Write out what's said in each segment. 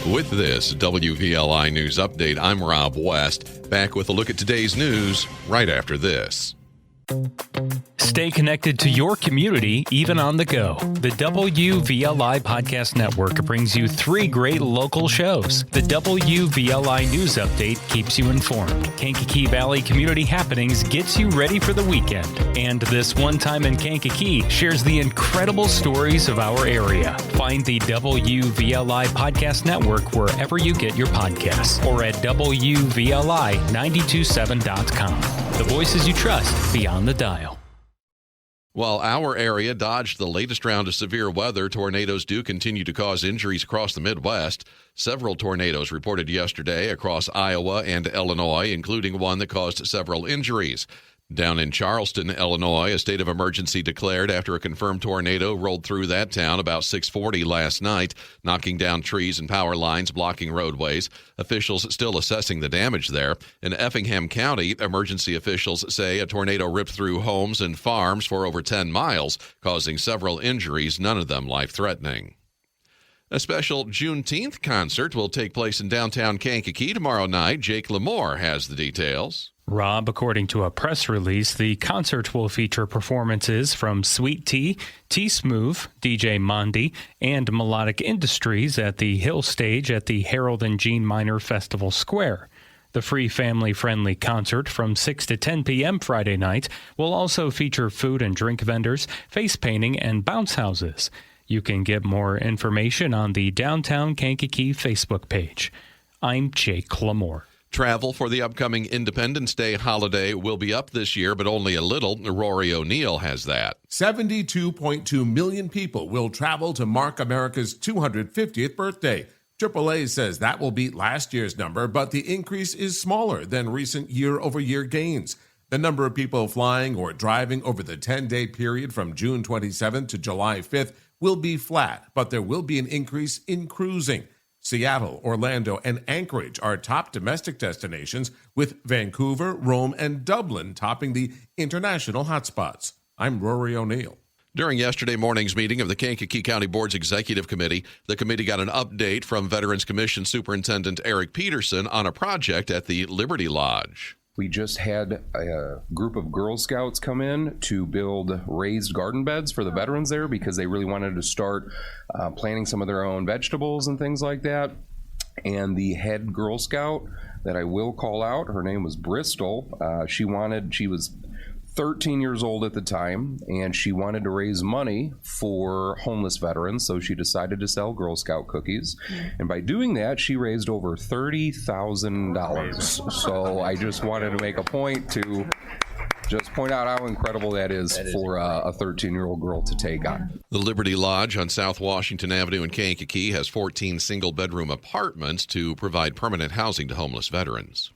With this WVLI News Update, I'm Rob West, back with a look at today's news right after this. Stay connected to your community, even on the go. The WVLI Podcast Network brings you 3 great local shows. The WVLI News Update keeps you informed. Kankakee Valley Community Happenings gets you ready for the weekend. And This One Time in Kankakee shares the incredible stories of our area. Find the WVLI Podcast Network wherever you get your podcasts or at WVLI927.com. The voices you trust beyond the dial. While our area dodged the latest round of severe weather, tornadoes do continue to cause injuries across the Midwest. Several tornadoes reported yesterday across Iowa and Illinois, including one that caused several injuries. Down in Charleston, Illinois, a state of emergency declared after a confirmed tornado rolled through that town about 6:40 last night, knocking down trees and power lines, blocking roadways. Officials still assessing the damage there. In Effingham County, emergency officials say a tornado ripped through homes and farms for over 10 miles, causing several injuries, none of them life-threatening. A special Juneteenth concert will take place in downtown Kankakee tomorrow night. Jake Lamore has the details. Rob, according to a press release, the concert will feature performances from Sweet Tea, T-Smooth, DJ Mondi, and Melodic Industries at the Hill Stage at the Harold and Jean Minor Festival Square. The free family-friendly concert from 6 to 10 p.m. Friday night will also feature food and drink vendors, face painting, and bounce houses. You can get more information on the Downtown Kankakee Facebook page. I'm Jake Lamore. Travel for the upcoming Independence Day holiday will be up this year, but only a little. Rory O'Neill has that. 72.2 million people will travel to mark America's 250th birthday. AAA says that will beat last year's number, but the increase is smaller than recent year-over-year gains. The number of people flying or driving over the 10-day period from June 27th to July 5th will be flat, but there will be an increase in cruising. Seattle, Orlando, and Anchorage are top domestic destinations, with Vancouver, Rome, and Dublin topping the international hotspots. I'm Rory O'Neill. During yesterday morning's meeting of the Kankakee County Board's Executive Committee, the committee got an update from Veterans Commission Superintendent Eric Peterson on a project at the Liberty Lodge. We just had a group of Girl Scouts come in to build raised garden beds for the veterans there because they really wanted to start planting some of their own vegetables and things like that. And the head Girl Scout that I will call out, her name was Bristol. She was 13 years old at the time, and she wanted to raise money for homeless veterans, so she decided to sell Girl Scout cookies. And by doing that, she raised over $30,000. So I just wanted to make a point to just point out how incredible that is for a 13-year-old girl to take on. The Liberty Lodge on South Washington Avenue in Kankakee has 14 single-bedroom apartments to provide permanent housing to homeless veterans.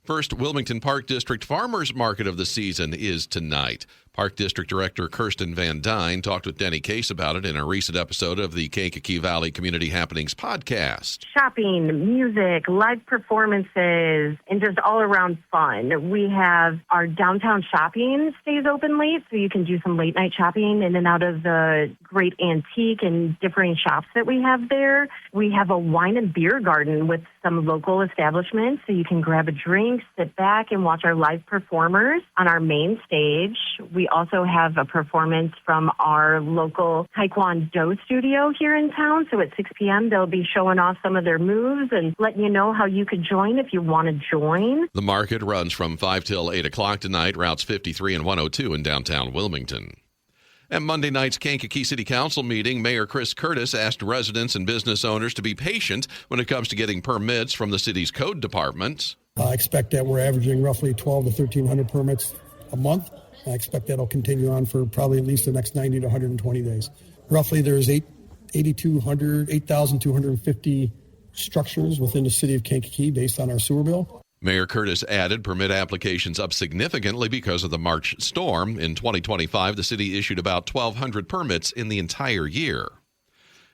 First Wilmington Park District Farmers Market of the season is tonight. Park District Director Kirsten Van Dyne talked with Denny Case about it in a recent episode of the Kankakee Valley Community Happenings podcast. Shopping, music, live performances, and just all around fun. We have our downtown shopping stays open late, so you can do some late night shopping in and out of the great antique and differing shops that we have there. We have a wine and beer garden with some local establishments, so you can grab a drink, sit back, and watch our live performers on our main stage. We also have a performance from our local Taekwondo studio here in town. So at 6 p.m., they'll be showing off some of their moves and letting you know how you could join if you want to join. The market runs from 5 till 8 o'clock tonight, routes 53 and 102 in downtown Wilmington. At Monday night's Kankakee City Council meeting, Mayor Chris Curtis asked residents and business owners to be patient when it comes to getting permits from the city's code department. I expect that we're averaging roughly 1,200 to 1,300 permits a month. I expect that'll continue on for probably at least the next 90 to 120 days. Roughly there's 8,250 structures within the city of Kankakee based on our sewer bill. Mayor Curtis added permit applications up significantly because of the March storm. In 2025, the city issued about 1,200 permits in the entire year.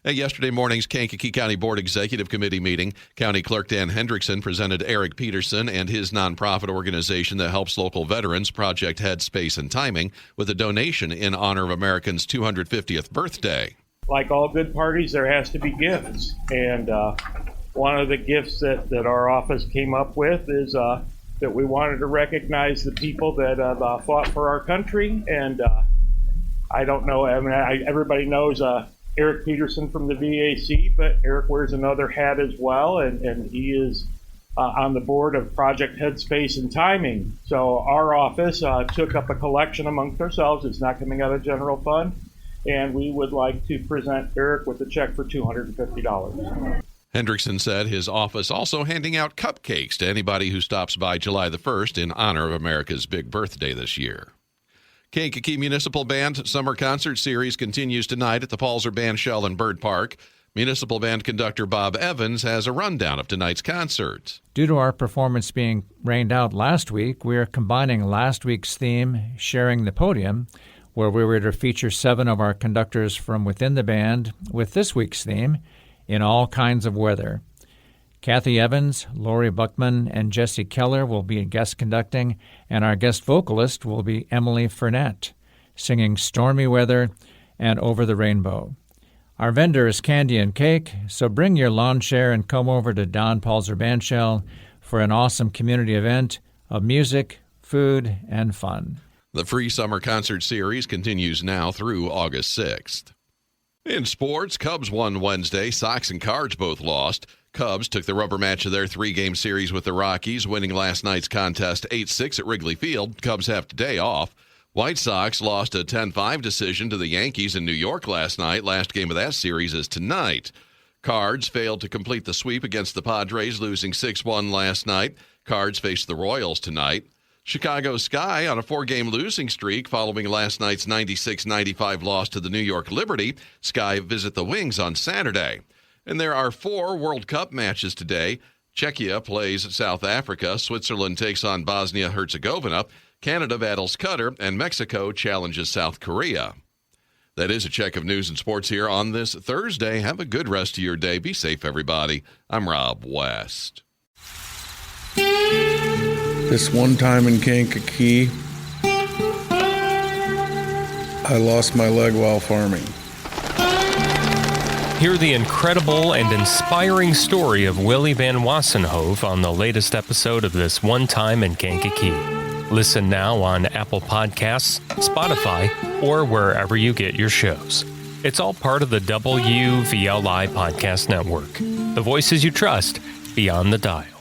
At yesterday morning's Kankakee County Board Executive Committee meeting, County Clerk Dan Hendrickson presented Eric Peterson and his nonprofit organization that helps local veterans, Project Headspace and Timing, with a donation in honor of Americans' 250th birthday. Like all good parties, there has to be gifts. And one of the gifts that our office came up with is that we wanted to recognize the people that have fought for our country. And I don't know, everybody knows Eric Peterson from the VAC, but Eric wears another hat as well, and he is on the board of Project Headspace and Timing. So our office took up a collection amongst ourselves. It's not coming out of general fund, and we would like to present Eric with a check for $250. Hendrickson said his office also handing out cupcakes to anybody who stops by July the 1st in honor of America's big birthday this year. Kankakee Municipal Band Summer Concert Series continues tonight at the Palzer Bandshell in Bird Park. Municipal Band conductor Bob Evans has a rundown of tonight's concert. Due to our performance being rained out last week, we are combining last week's theme, Sharing the Podium, where we were to feature 7 of our conductors from within the band, with this week's theme, In All Kinds of Weather. Kathy Evans, Lori Buckman, and Jesse Keller will be guest conducting, and our guest vocalist will be Emily Furnett, singing Stormy Weather and Over the Rainbow. Our vendor is Candy and Cake, so bring your lawn chair and come over to Don Palzer Bandshell for an awesome community event of music, food, and fun. The free summer concert series continues now through August 6th. In sports, Cubs won Wednesday. Sox and Cards both lost. Cubs took the rubber match of their 3-game series with the Rockies, winning last night's contest 8-6 at Wrigley Field. Cubs have today off. White Sox lost a 10-5 decision to the Yankees in New York last night. Last game of that series is tonight. Cards failed to complete the sweep against the Padres, losing 6-1 last night. Cards face the Royals tonight. Chicago Sky on a 4-game losing streak following last night's 96-95 loss to the New York Liberty. Sky visit the Wings on Saturday. And there are 4 World Cup matches today. Czechia plays South Africa. Switzerland takes on Bosnia-Herzegovina. Canada battles Qatar. And Mexico challenges South Korea. That is a check of news and sports here on this Thursday. Have a good rest of your day. Be safe, everybody. I'm Rob West. This one time in Kankakee, I lost my leg while farming. Hear the incredible and inspiring story of Willie Van Wassenhove on the latest episode of This One Time in Kankakee. Listen now on Apple Podcasts, Spotify, or wherever you get your shows. It's all part of the WVLI Podcast Network. The voices you trust beyond the dial.